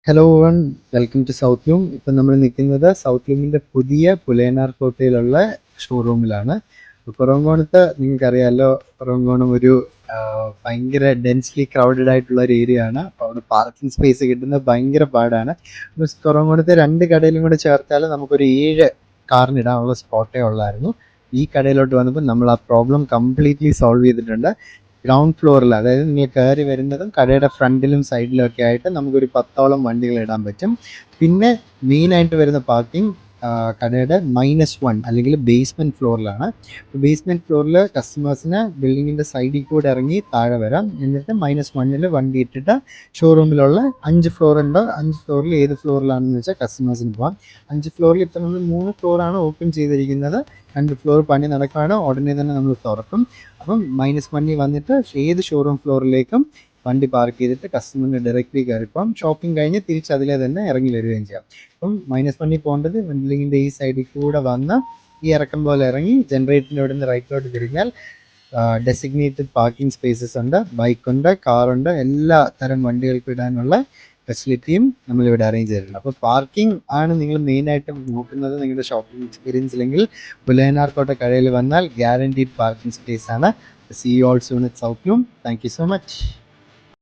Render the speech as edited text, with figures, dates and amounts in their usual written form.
Hello one, welcome to South Loom. ഇപ്പം നമ്മൾ നിൽക്കുന്നത് സൗത്ത് ലൂമിൻ്റെ പുതിയ പുലയനാർ കോട്ടയിലുള്ള ഷോറൂമിലാണ്. കുറവങ്കോണത്ത് നിങ്ങൾക്കറിയാമല്ലോ, കുറവങ്കോണം ഒരു ഭയങ്കര ഡെൻസ്ലി ക്രൗഡഡ് ആയിട്ടുള്ള ഒരു ഏരിയ ആണ്. അപ്പോൾ അവിടെ പാർക്കിംഗ് സ്പേസ് കിട്ടുന്നത് ഭയങ്കര പാടാണ്. കുറവങ്കോണത്തെ രണ്ട് കടയിലും കൂടെ ചേർത്താൽ നമുക്കൊരു 7 കാറിനിടാനുള്ള സ്പോട്ടേ ഉള്ളായിരുന്നു. ഈ കടയിലോട്ട് വന്നപ്പോൾ നമ്മൾ ആ പ്രോബ്ലം കംപ്ലീറ്റ്ലി സോൾവ് ചെയ്തിട്ടുണ്ട്. ഗ്രൗണ്ട് ഫ്ലോറിൽ, അതായത് നിങ്ങൾ കയറി വരുന്നതും കടയുടെ ഫ്രണ്ടിലും സൈഡിലും ഒക്കെ ആയിട്ട് നമുക്കൊരു 10ഓളം വണ്ടികൾ ഇടാൻ പറ്റും. പിന്നെ മെയിനായിട്ട് വരുന്ന പാർക്കിംഗ് കടയുടെ -1 അല്ലെങ്കിൽ ബേസ്മെൻറ്റ് ഫ്ലോറിലാണ്. ബേസ്മെൻറ്റ് ഫ്ലോറിൽ കസ്റ്റമേഴ്സിന് ബിൽഡിങ്ങിൻ്റെ സൈഡിൽ കൂടെ ഇറങ്ങി താഴെ വരാം. എന്നിട്ട് -1 വണ്ടി ഇട്ടിട്ട് ഷോറൂമിലുള്ള 5 ഫ്ലോറുണ്ട്. 5 ഫ്ലോറിൽ ഏത് ഫ്ലോറിലാണെന്ന് വെച്ചാൽ കസ്റ്റമേഴ്സിന് പോകാം. 5 ഫ്ലോറിൽ ഇപ്പം നമ്മൾ 3 ഫ്ലോറാണ് ഓപ്പൺ ചെയ്തിരിക്കുന്നത്. 2 ഫ്ലോർ പണി നടക്കുകയാണ്. ഉടനെ തന്നെ നമ്മൾ തുറക്കും. അപ്പം -1 വന്നിട്ട് ഏത് ഷോറൂം ഫ്ലോറിലേക്കും വണ്ടി പാർക്ക് ചെയ്തിട്ട് കസ്റ്റമറിന് ഡയറക്റ്റ്ലി കയറിപ്പം ഷോപ്പിംഗ് കഴിഞ്ഞ് തിരിച്ച് അതിലെ തന്നെ ഇറങ്ങി വരികയും ചെയ്യാം. അപ്പം -1 പോകേണ്ടത് ബിൽഡിങ്ങിൻ്റെ ഈ സൈഡിൽ കൂടെ വന്ന് ഈ ഇറക്കം പോലെ ഇറങ്ങി ജനറേറ്ററിൻ്റെ അവിടെ നിന്ന് റൈറ്റിലോട്ട് തിരിഞ്ഞാൽ ഡെസിഗ്നേറ്റഡ് പാർക്കിംഗ് സ്പേസസ് ഉണ്ട്. ബൈക്കുണ്ട്, കാറുണ്ട്, എല്ലാ തരം വണ്ടികൾക്കും ഇടാനുള്ള ഫെസിലിറ്റിയും നമ്മളിവിടെ അറേഞ്ച് ചെയ്തിട്ടുണ്ട്. അപ്പോൾ പാർക്കിംഗ് ആണ് നിങ്ങൾ മെയിനായിട്ട് നോക്കുന്നത് നിങ്ങളുടെ ഷോപ്പിംഗ് എക്സ്പീരിയൻസിലെങ്കിൽ പുലയനാർ കോട്ട കടയിൽ വന്നാൽ ഗ്യാരണ്ടീഡ് പാർക്കിംഗ് സ്പേസ് ആണ്. See you all soon at South Loom. Thank you so much.